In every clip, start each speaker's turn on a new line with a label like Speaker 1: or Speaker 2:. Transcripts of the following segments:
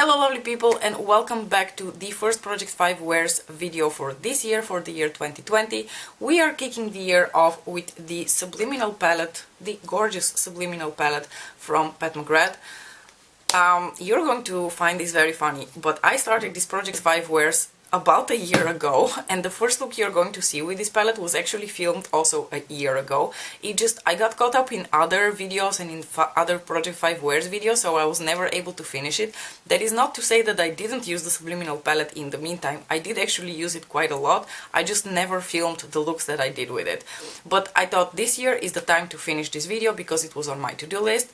Speaker 1: Hello lovely people, and welcome back to the first Project 5 Wears video for this year, for the year 2020. We are kicking the year off with the Subliminal palette, the gorgeous Subliminal palette from McGrath. You're going to find this very funny, but I started this Project 5 Wears about a year ago, and the first look you're going to see with this palette was actually filmed also a year ago. I got caught up in other videos and in other Project 5 Wears videos, so I was never able to finish it. That is not to say that I didn't use the Subliminal palette in the meantime. I did actually use it quite a lot, I just never filmed the looks that I did with it. But I thought this year is the time to finish this video because it was on my to-do list.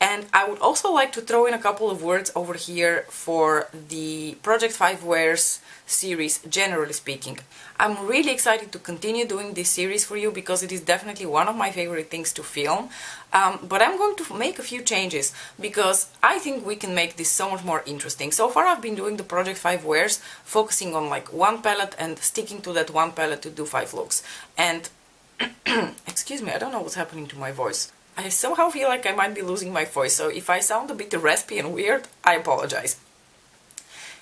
Speaker 1: And I would also like to throw in a couple of words over here for the Project 5 Wears series, generally speaking. I'm really excited to continue doing this series for you because it is definitely one of my favorite things to film. But I'm going to make a few changes because I think we can make this so much more interesting. So far I've been doing the Project 5 Wears, focusing on like one palette and sticking to that one palette to do 5 looks. And excuse me, I don't know what's happening to my voice. I somehow feel like I might be losing my voice, so if I sound a bit raspy and weird, I apologize.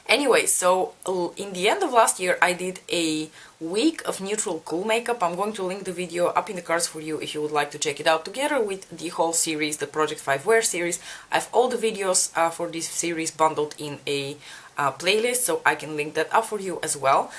Speaker 1: Anyway, so in the end of last year I did a week of neutral cool makeup. I'm going to link the video up in the cards for you if you would like to check it out, together with the whole series, the Project 5 Wear series. I have all the videos for this series bundled in a playlist, so I can link that up for you as well.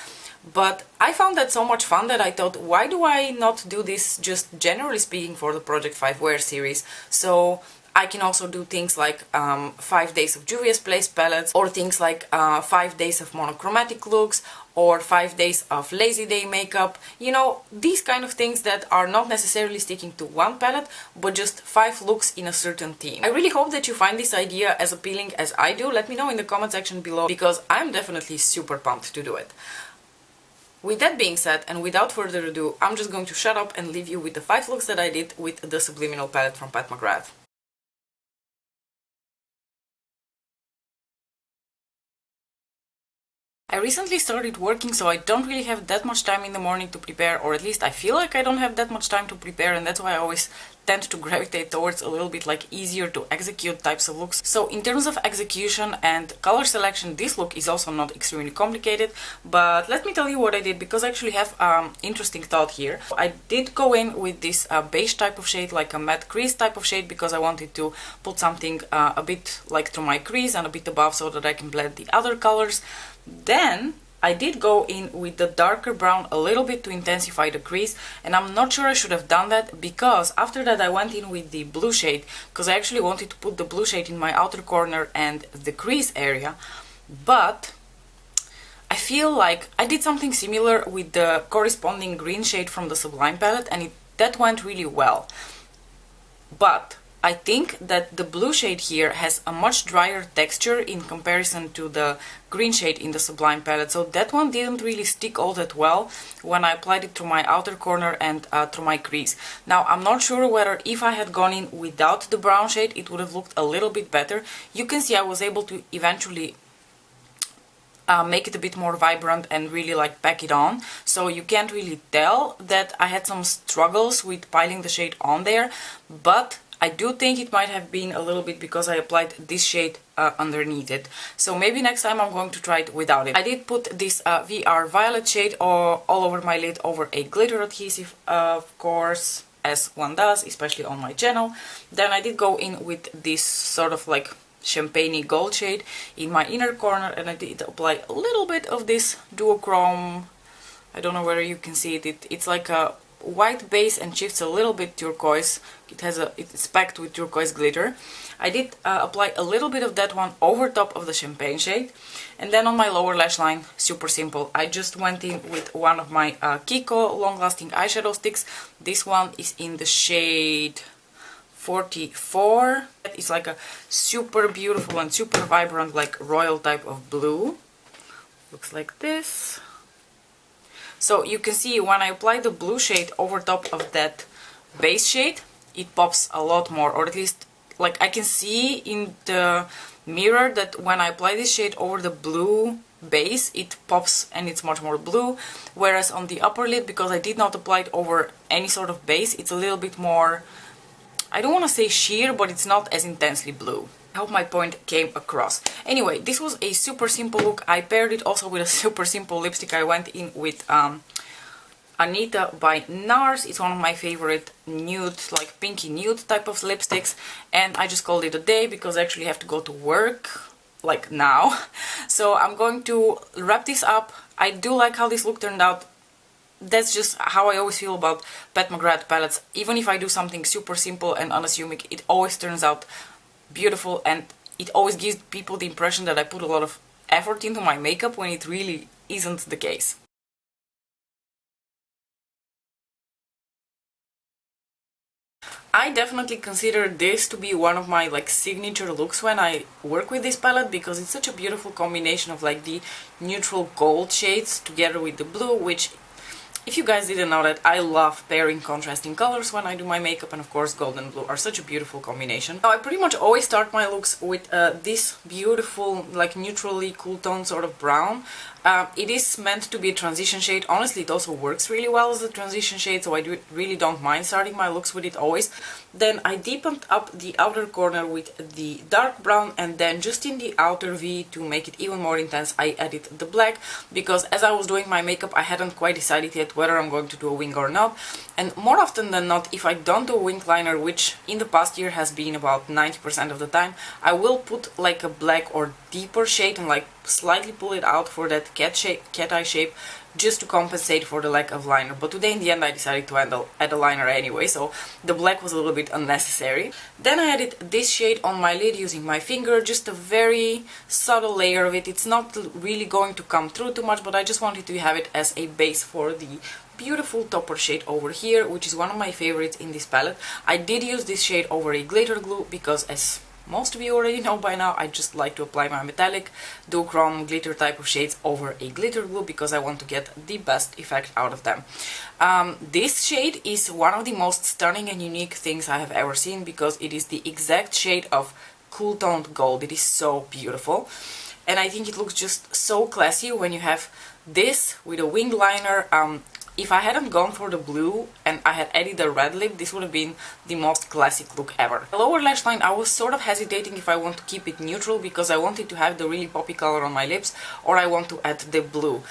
Speaker 1: But I found that so much fun that I thought, why do I not do this just generally speaking for the Project 5 Wear series? So I can also do things like 5 days of Juvia's Place palettes, or things like 5 days of monochromatic looks, or 5 days of lazy day makeup. You know, these kind of things that are not necessarily sticking to one palette, but just 5 looks in a certain theme. I really hope that you find this idea as appealing as I do. Let me know in the comment section below, because I'm definitely super pumped to do it. With that being said, and without further ado, I'm just going to shut up and leave you with the 5 looks that I did with the Subliminal palette from McGrath. I recently started working, so I don't really have that much time in the morning to prepare, or at least I feel like I don't have that much time to prepare, and that's why I always tend to gravitate towards a little bit like easier to execute types of looks. So in terms of execution and color selection, this look is also not extremely complicated, but let me tell you what I did, because I actually have interesting thought here. I did go in with this beige type of shade, like a matte crease type of shade, because I wanted to put something a bit like through my crease and a bit above so that I can blend the other colors. Then I did go in with the darker brown a little bit to intensify the crease, and I'm not sure I should have done that, because after that I went in with the blue shade, because I actually wanted to put the blue shade in my outer corner and the crease area, but I feel like I did something similar with the corresponding green shade from the Sublime palette, and that went really well. But I think that the blue shade here has a much drier texture in comparison to the green shade in the Sublime palette, so that one didn't really stick all that well when I applied it to my outer corner and through my crease. Now, I'm not sure whether if I had gone in without the brown shade it would have looked a little bit better. You can see I was able to eventually make it a bit more vibrant and really like pack it on, so you can't really tell that I had some struggles with piling the shade on there, but I do think it might have been a little bit because I applied this shade underneath it. So maybe next time I'm going to try it without it. I did put this VR Violet shade all over my lid over a glitter adhesive, of course, as one does, especially on my channel. Then I did go in with this sort of like champagne-y gold shade in my inner corner, and I did apply a little bit of this duochrome. I don't know whether you can see it. It's like a white base and shifts a little bit turquoise. It's packed with turquoise glitter. I did apply a little bit of that one over top of the champagne shade, and then on my lower lash line, super simple, I just went in with one of my Kiko long-lasting eyeshadow sticks. This one is in the shade 44. It's like a super beautiful and super vibrant, like royal type of blue. Looks like this. So you can see when I apply the blue shade over top of that base shade, it pops a lot more, or at least like I can see in the mirror that when I apply this shade over the blue base, it pops and it's much more blue, whereas on the upper lid, because I did not apply it over any sort of base, it's a little bit more, I don't want to say sheer, but it's not as intensely blue. I hope my point came across. Anyway, this was a super simple look. I paired it also with a super simple lipstick. I went in with Anita by NARS. It's one of my favorite nude, like pinky nude type of lipsticks, and I just called it a day because I actually have to go to work like now. So I'm going to wrap this up. I do like how this look turned out. That's just how I always feel about Pat McGrath palettes. Even if I do something super simple and unassuming, it always turns out beautiful, and it always gives people the impression that I put a lot of effort into my makeup when it really isn't the case. I definitely consider this to be one of my like signature looks when I work with this palette, because it's such a beautiful combination of like the neutral gold shades together with the blue, which, if you guys didn't know that, I love pairing contrasting colors when I do my makeup, and of course gold and blue are such a beautiful combination. Now I pretty much always start my looks with this beautiful like neutrally cool tone sort of brown. It is meant to be a transition shade. Honestly, it also works really well as a transition shade, so I really don't mind starting my looks with it always. Then I deepened up the outer corner with the dark brown, and then just in the outer V, to make it even more intense, I added the black, because as I was doing my makeup I hadn't quite decided yet whether I'm going to do a wing or not. And more often than not, if I don't do a wing liner, which in the past year has been about 90% of the time, I will put like a black or deeper shade and like slightly pull it out for that cat eye shape, just to compensate for the lack of liner. But today in the end I decided to add a liner anyway, so the black was a little bit unnecessary. Then I added this shade on my lid using my finger, just a very subtle layer of it. It's not really going to come through too much, but I just wanted to have it as a base for the beautiful topper shade over here, which is one of my favorites in this palette. I did use this shade over a glitter glue because, as most of you already know by now, I just like to apply my metallic duochrome glitter type of shades over a glitter glue because I want to get the best effect out of them. This shade is one of the most stunning and unique things I have ever seen, because it is the exact shade of cool toned gold. It is so beautiful, and I think it looks just so classy when you have this with a wing liner. If I hadn't gone for the blue and I had added a red lip, this would have been the most classic look ever. The lower lash line, I was sort of hesitating if I want to keep it neutral because I wanted to have the really poppy color on my lips, or I want to add the blue.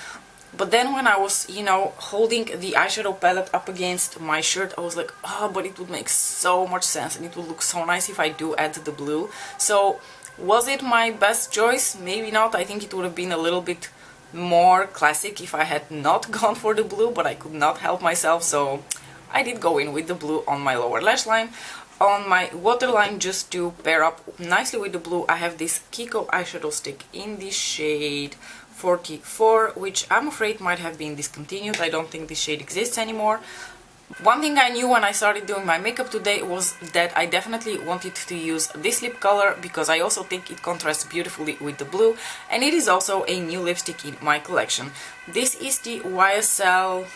Speaker 1: But then when I was, you know, holding the eyeshadow palette up against my shirt, I was like, oh, but it would make so much sense and it would look so nice if I do add the blue. So was it my best choice? Maybe not. I think it would have been a little bit more classic if I had not gone for the blue, but I could not help myself, so I did go in with the blue on my lower lash line. On my waterline, just to pair up nicely with the blue, I have this Kiko eyeshadow stick in the shade 44, which I'm afraid might have been discontinued. I don't think this shade exists anymore. One thing I knew when I started doing my makeup today was that I definitely wanted to use this lip color, because I also think it contrasts beautifully with the blue, and it is also a new lipstick in my collection. This is the YSL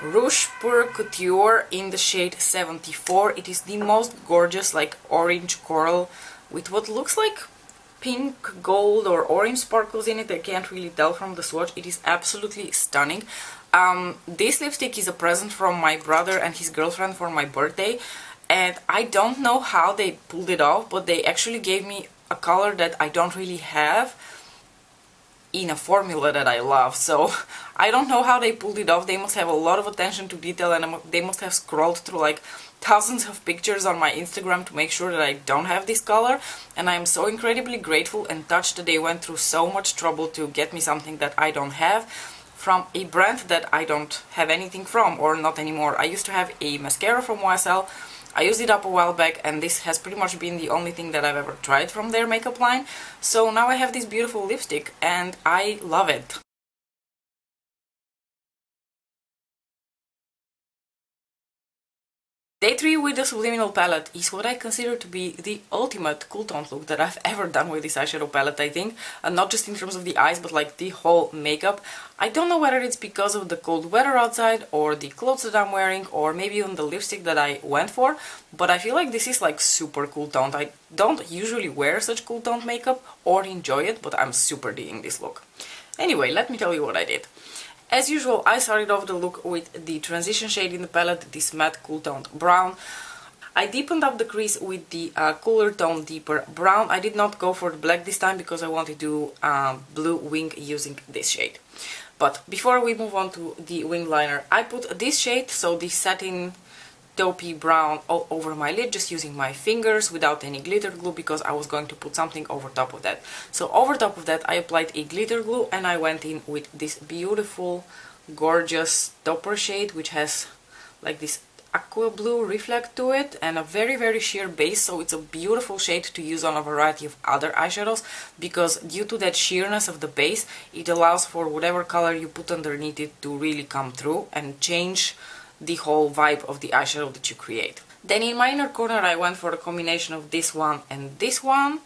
Speaker 1: Rouge Pour Couture in the shade 74. It is the most gorgeous, like orange coral with what looks like pink, gold or orange sparkles in it. I can't really tell from the swatch. It is absolutely stunning. This lipstick is a present from my brother and his girlfriend for my birthday, and I don't know how they pulled it off, but they actually gave me a color that I don't really have in a formula that I love. So I don't know how they pulled it off. They must have a lot of attention to detail, and they must have scrolled through like thousands of pictures on my Instagram to make sure that I don't have this color, and I am so incredibly grateful and touched that they went through so much trouble to get me something that I don't have from a brand that I don't have anything from, or not anymore. I used to have a mascara from YSL. I used it up a while back, and this has pretty much been the only thing that I've ever tried from their makeup line. So now I have this beautiful lipstick and I love it. Day 3 with the Subliminal palette is what I consider to be the ultimate cool tone look that I've ever done with this eyeshadow palette, I think. And not just in terms of the eyes, but like the whole makeup. I don't know whether it's because of the cold weather outside, or the clothes that I'm wearing, or maybe even the lipstick that I went for, but I feel like this is like super cool toned. I don't usually wear such cool toned makeup or enjoy it, but I'm super digging this look. Anyway, let me tell you what I did. As usual, I started off the look with the transition shade in the palette, this matte cool toned brown. I deepened up the crease with the cooler tone, deeper brown. I did not go for the black this time because I wanted to do blue wing using this shade. But before we move on to the wing liner, I put this shade, so the satin taupey brown, all over my lid, just using my fingers without any glitter glue, because I was going to put something over top of that. So over top of that I applied a glitter glue, and I went in with this beautiful, gorgeous topper shade, which has like this aqua blue reflect to it and a very sheer base, so it's a beautiful shade to use on a variety of other eyeshadows, because due to that sheerness of the base, it allows for whatever color you put underneath it to really come through and change the whole vibe of the eyeshadow that you create. Then in my inner corner I went for a combination of this one and this one,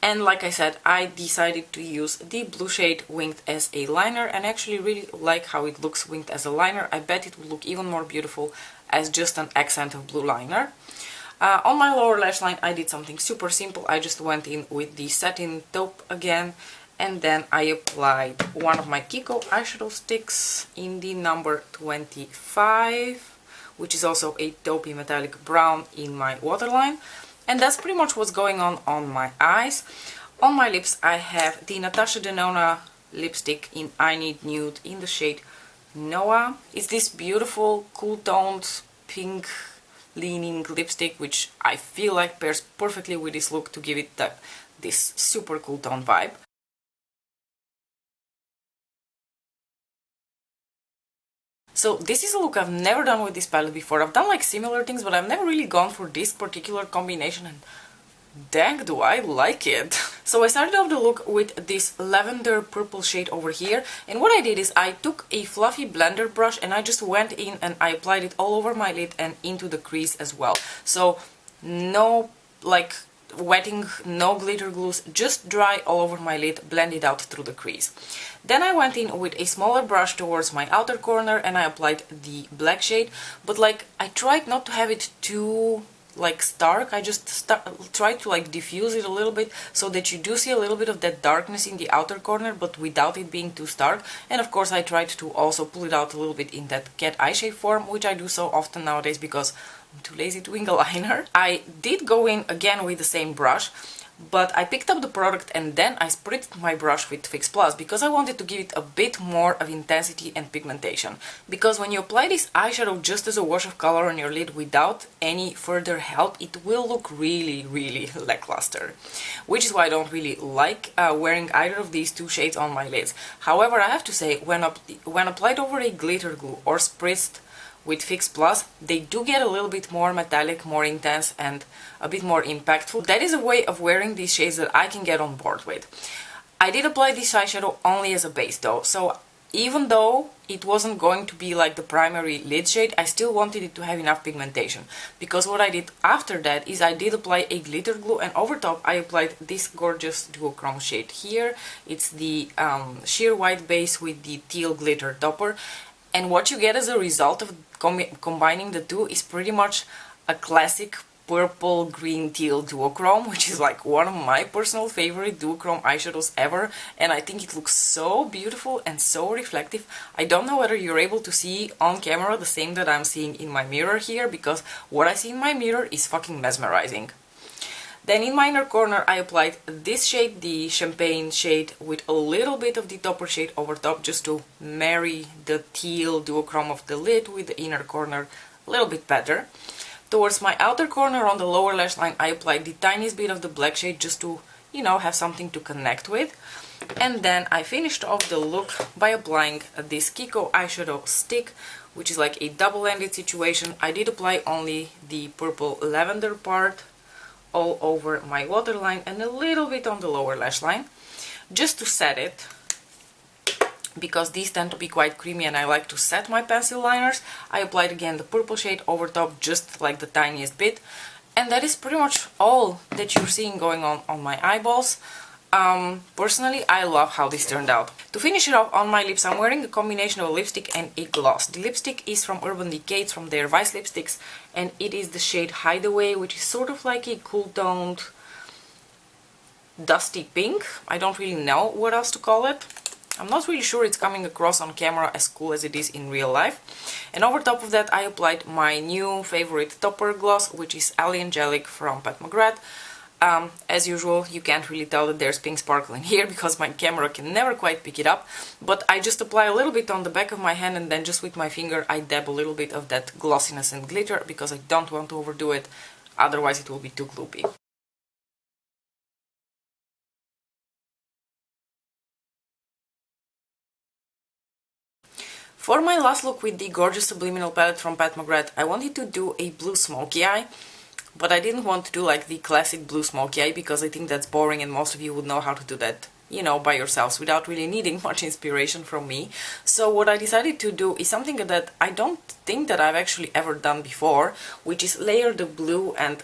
Speaker 1: and like I said, I decided to use the blue shade winged as a liner, and I actually really like how it looks winged as a liner. I bet it would look even more beautiful as just an accent of blue liner. On my lower lash line I did something super simple. I just went in with the satin taupe again, and then I applied one of my Kiko eyeshadow sticks in the number 25, which is also a taupey metallic brown, in my waterline. And that's pretty much what's going on my eyes. On my lips I have the Natasha Denona lipstick in I Need Nude in the shade Noah. It's this beautiful, cool toned, pink leaning lipstick, which I feel like pairs perfectly with this look to give it this super cool tone vibe. So this is a look I've never done with this palette before. I've done like similar things, but I've never really gone for this particular combination, and dang do I like it! So I started off the look with this lavender purple shade over here, and what I did is I took a fluffy blender brush and I just went in and I applied it all over my lid and into the crease as well. So no like wetting, no glitter glues, just dry all over my lid, blend it out through the crease. Then I went in with a smaller brush towards my outer corner and I applied the black shade, but like I tried not to have it too like stark. I just tried to like diffuse it a little bit so that you do see a little bit of that darkness in the outer corner, but without it being too stark. And of course I tried to also pull it out a little bit in that cat eye shape form, which I do so often nowadays because I'm too lazy to wing a liner. I did go in again with the same brush, but I picked up the product and then I spritzed my brush with Fix Plus because I wanted to give it a bit more of intensity and pigmentation. Because when you apply this eyeshadow just as a wash of color on your lid without any further help, it will look really lackluster. Which is why I don't really like wearing either of these two shades on my lids. However, I have to say, when applied over a glitter glue or spritzed with Fix Plus, they do get a little bit more metallic, more intense, and a bit more impactful. That is a way of wearing these shades that I can get on board with. I did apply this eyeshadow only as a base though, so even though it wasn't going to be like the primary lid shade, I still wanted it to have enough pigmentation. Because what I did after that is I did apply a glitter glue, and over top I applied this gorgeous duochrome shade here. It's the sheer white base with the teal glitter topper. And what you get as a result of combining the two is pretty much a classic purple green teal duochrome, which is like one of my personal favorite duochrome eyeshadows ever, and I think it looks so beautiful and so reflective. I don't know whether you're able to see on camera the same that I'm seeing in my mirror here, because what I see in my mirror is fucking mesmerizing. Then in my inner corner I applied this shade, the champagne shade, with a little bit of the topper shade over top, just to marry the teal duochrome of the lid with the inner corner a little bit better. Towards my outer corner on the lower lash line I applied the tiniest bit of the black shade just to, you know, have something to connect with. And then I finished off the look by applying this Kiko eyeshadow stick, which is like a double-ended situation. I did apply only the purple lavender part all over my waterline and a little bit on the lower lash line, just to set it, because these tend to be quite creamy and I like to set my pencil liners. I applied again the purple shade over top, just like the tiniest bit, and that is pretty much all that you're seeing going on my eyeballs. Personally, I love how this turned out. To finish it off on my lips, I'm wearing a combination of a lipstick and a gloss. The lipstick is from Urban Decay, it's from their Vice lipsticks, and it is the shade Hideaway, which is sort of like a cool toned dusty pink. I don't really know what else to call it. I'm not really sure it's coming across on camera as cool as it is in real life. And over top of that I applied my new favorite topper gloss, which is Angelic from Pat McGrath. As usual, you can't really tell that there's pink sparkle in here because my camera can never quite pick it up, but I just apply a little bit on the back of my hand and then just with my finger I dab a little bit of that glossiness and glitter because I don't want to overdo it, otherwise it will be too gloopy. For my last look with the gorgeous Subliminal palette from Pat McGrath, I wanted to do a blue smoky eye. But I didn't want to do like the classic blue smoky eye because I think that's boring and most of you would know how to do that, you know, by yourselves without really needing much inspiration from me. So what I decided to do is something that I don't think that I've actually ever done before, which is layer the blue and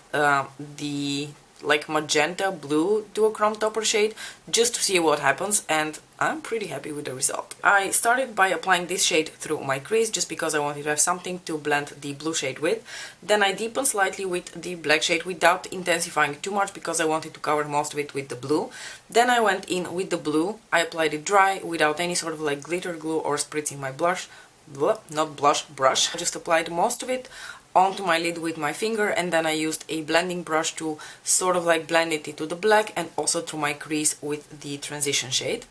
Speaker 1: the like magenta blue duochrome topper shade just to see what happens, and I'm pretty happy with the result. I started by applying this shade through my crease just because I wanted to have something to blend the blue shade with. Then I deepened slightly with the black shade without intensifying too much because I wanted to cover most of it with the blue. Then I went in with the blue, I applied it dry without any sort of like glitter glue or spritzing my brush. I just applied most of it onto my lid with my finger, and then I used a blending brush to sort of like blend it into the black and also through my crease with the transition shade.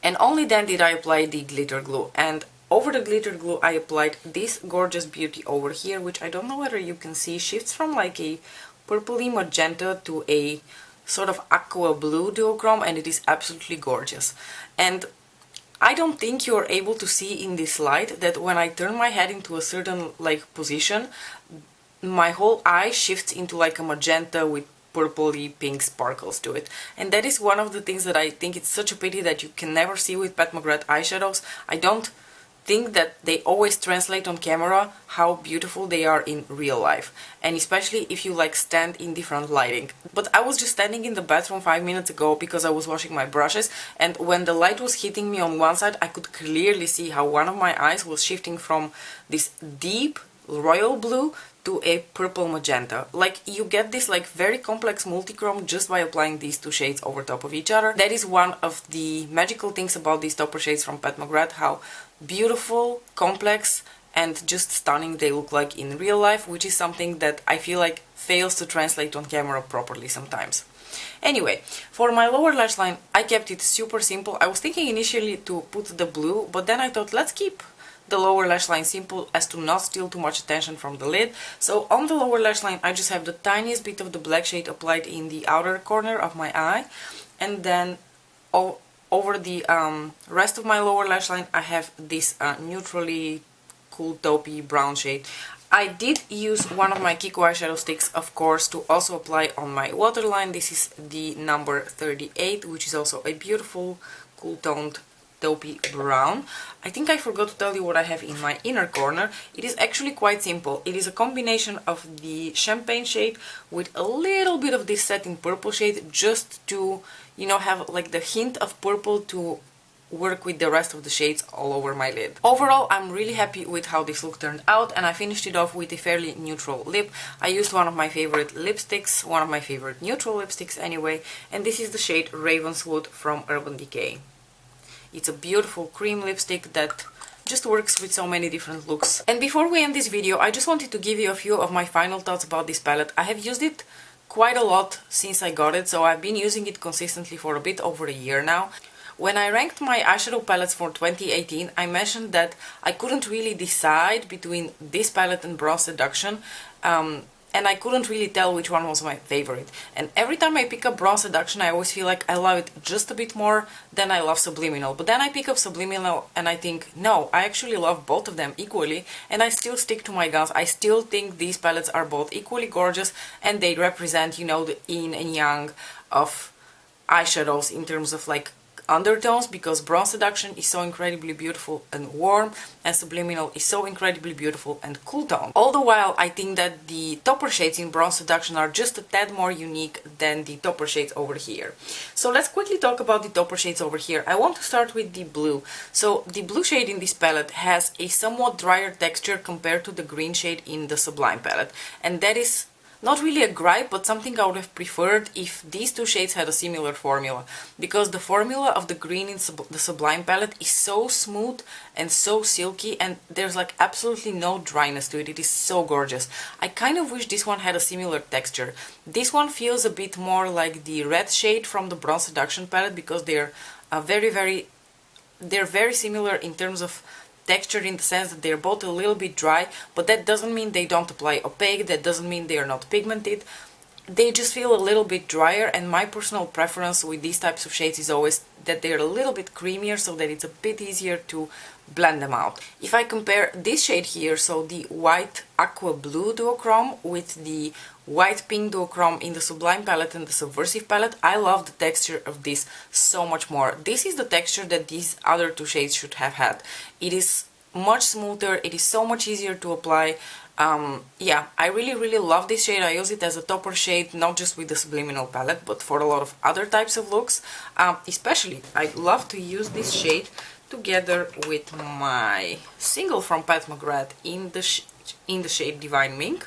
Speaker 1: And only then did I apply the glitter glue, and over the glitter glue I applied this gorgeous beauty over here, which I don't know whether you can see, shifts from like a purpley magenta to a sort of aqua blue duochrome, and it is absolutely gorgeous. And I don't think you're able to see in this light that when I turn my head into a certain like position, my whole eye shifts into like a magenta with purpley pink sparkles to it. And that is one of the things that I think it's such a pity that you can never see with Pat McGrath eyeshadows. I don't think that they always translate on camera how beautiful they are in real life, and especially if you like stand in different lighting. But I was just standing in the bathroom 5 minutes ago because I was washing my brushes, and when the light was hitting me on one side I could clearly see how one of my eyes was shifting from this deep royal blue to a purple magenta. Like, you get this like very complex multichrome just by applying these two shades over top of each other. That is one of the magical things about these topper shades from Pat McGrath, how beautiful, complex and just stunning they look like in real life, which is something that I feel like fails to translate on camera properly sometimes. Anyway, for my lower lash line I kept it super simple. I was thinking initially to put the blue, but then I thought let's keep the lower lash line simple as to not steal too much attention from the lid. So on the lower lash line I just have the tiniest bit of the black shade applied in the outer corner of my eye, and then over the rest of my lower lash line I have this neutrally cool taupey brown shade. I did use one of my Kiko eyeshadow sticks, of course, to also apply on my waterline. This is the number 38, which is also a beautiful cool toned taupey brown. I think I forgot to tell you what I have in my inner corner. It is actually quite simple. It is a combination of the champagne shade with a little bit of this satin purple shade, just to, you know, have like the hint of purple to work with the rest of the shades all over my lid. Overall, I'm really happy with how this look turned out, and I finished it off with a fairly neutral lip. I used one of my favorite lipsticks, one of my favorite neutral lipsticks anyway, and this is the shade Ravenswood from Urban Decay. It's a beautiful cream lipstick that just works with so many different looks. And before we end this video, I just wanted to give you a few of my final thoughts about this palette. I have used it quite a lot since I got it, so I've been using it consistently for a bit over a year now. When I ranked my eyeshadow palettes for 2018, I mentioned that I couldn't really decide between this palette and Bronze Seduction, and I couldn't really tell which one was my favorite. And every time I pick up Bronze Seduction, I always feel like I love it just a bit more than I love Subliminal. But then I pick up Subliminal and I think, no, I actually love both of them equally, and I still stick to my guns. I still think these palettes are both equally gorgeous, and they represent, you know, the yin and yang of eyeshadows in terms of like undertones, because Bronze Seduction is so incredibly beautiful and warm, and Subliminal is so incredibly beautiful and cool tone. All the while, I think that the topper shades in Bronze Seduction are just a tad more unique than the topper shades over here. So let's quickly talk about the topper shades over here. I want to start with the blue. So the blue shade in this palette has a somewhat drier texture compared to the green shade in the Sublime palette, and that is not really a gripe, but something I would have preferred if these two shades had a similar formula, because the formula of the green in the Sublime palette is so smooth and so silky, and there's like absolutely no dryness to it. It is so gorgeous. I kind of wish this one had a similar texture. This one feels a bit more like the red shade from the Bronze Seduction palette, because they're very similar in terms of texture, in the sense that they're both a little bit dry, but that doesn't mean they don't apply opaque, that doesn't mean they are not pigmented. They just feel a little bit drier, and my personal preference with these types of shades is always that they're a little bit creamier, so that it's a bit easier to blend them out. If I compare this shade here, so the white aqua blue duochrome with the white pink duochrome in the Sublime palette and the Subversive palette, I love the texture of this so much more. This is the texture that these other two shades should have had. It is much smoother, it is so much easier to apply. Yeah, I really love this shade. I use it as a topper shade, not just with the Subliminal palette, but for a lot of other types of looks. Especially, I love to use this shade together with my single from Pat McGrath in the shade Divine Mink.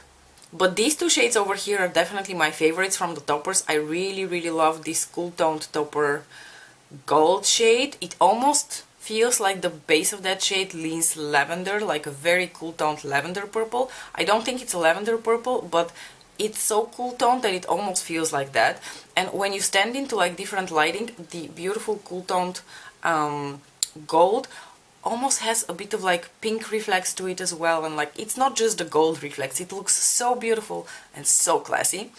Speaker 1: But these two shades over here are definitely my favorites from the toppers. I really love this cool toned topper gold shade. It almost feels like the base of that shade leans lavender, like a very cool toned lavender purple. I don't think it's a lavender purple, but it's so cool toned that it almost feels like that. And when you stand into like different lighting, the beautiful cool toned gold almost has a bit of like pink reflex to it as well, and like it's not just the gold reflex, it looks so beautiful and so classy.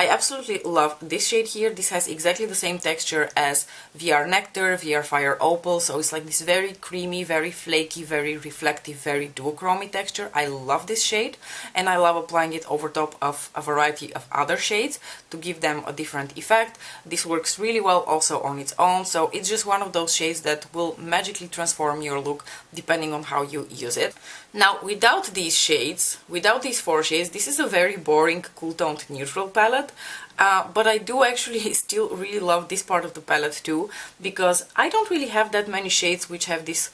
Speaker 1: I absolutely love this shade here. This has exactly the same texture as VR Nectar, VR Fire Opal, so it's like this very creamy, very flaky, very reflective, very duochromy texture. I love this shade, and I love applying it over top of a variety of other shades to give them a different effect. This works really well also on its own, so it's just one of those shades that will magically transform your look depending on how you use it. Now, without these shades, without these four shades, this is a very boring cool toned neutral palette. But I do actually still really love this part of the palette too, because I don't really have that many shades which have this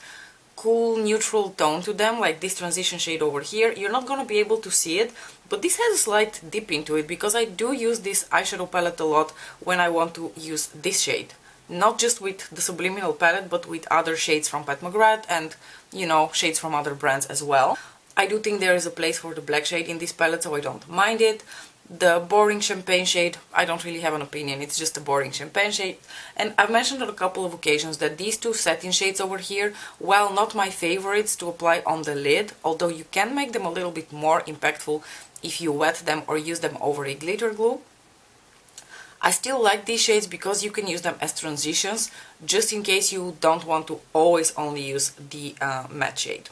Speaker 1: cool neutral tone to them, like this transition shade over here. You're not gonna be able to see it, but this has a slight dip into it, because I do use this eyeshadow palette a lot when I want to use this shade. Not just with the Subliminal palette, but with other shades from Pat McGrath and, you know, shades from other brands as well. I do think there is a place for the black shade in this palette, so I don't mind it. The boring champagne shade, I don't really have an opinion, it's just a boring champagne shade. And I've mentioned on a couple of occasions that these two satin shades over here, while not my favorites to apply on the lid, although you can make them a little bit more impactful if you wet them or use them over a glitter glue, I still like these shades because you can use them as transitions, just in case you don't want to always only use the matte shade.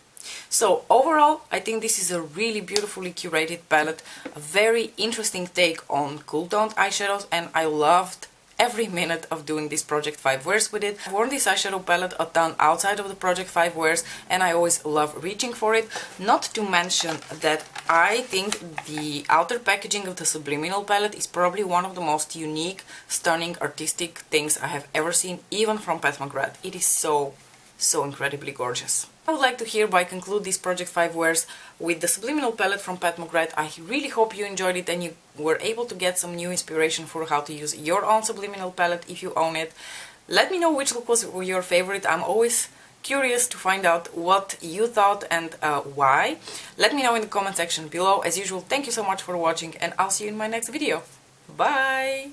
Speaker 1: So overall, I think this is a really beautifully curated palette, a very interesting take on cool toned eyeshadows, and I loved every minute of doing this Project 5 wears with it. I've worn this eyeshadow palette a ton outside of the Project 5 wears, and I always love reaching for it. Not to mention that I think the outer packaging of the Subliminal palette is probably one of the most unique, stunning, artistic things I have ever seen, even from Pat McGrath. It is so incredibly gorgeous. I would like to hereby conclude this Project 5 wears with the Subliminal palette from Pat McGrath. I really hope you enjoyed it and you were able to get some new inspiration for how to use your own Subliminal palette if you own it. Let me know which look was your favorite. I'm always curious to find out what you thought and why. Let me know in the comment section below. As usual, thank you so much for watching, and I'll see you in my next video. Bye!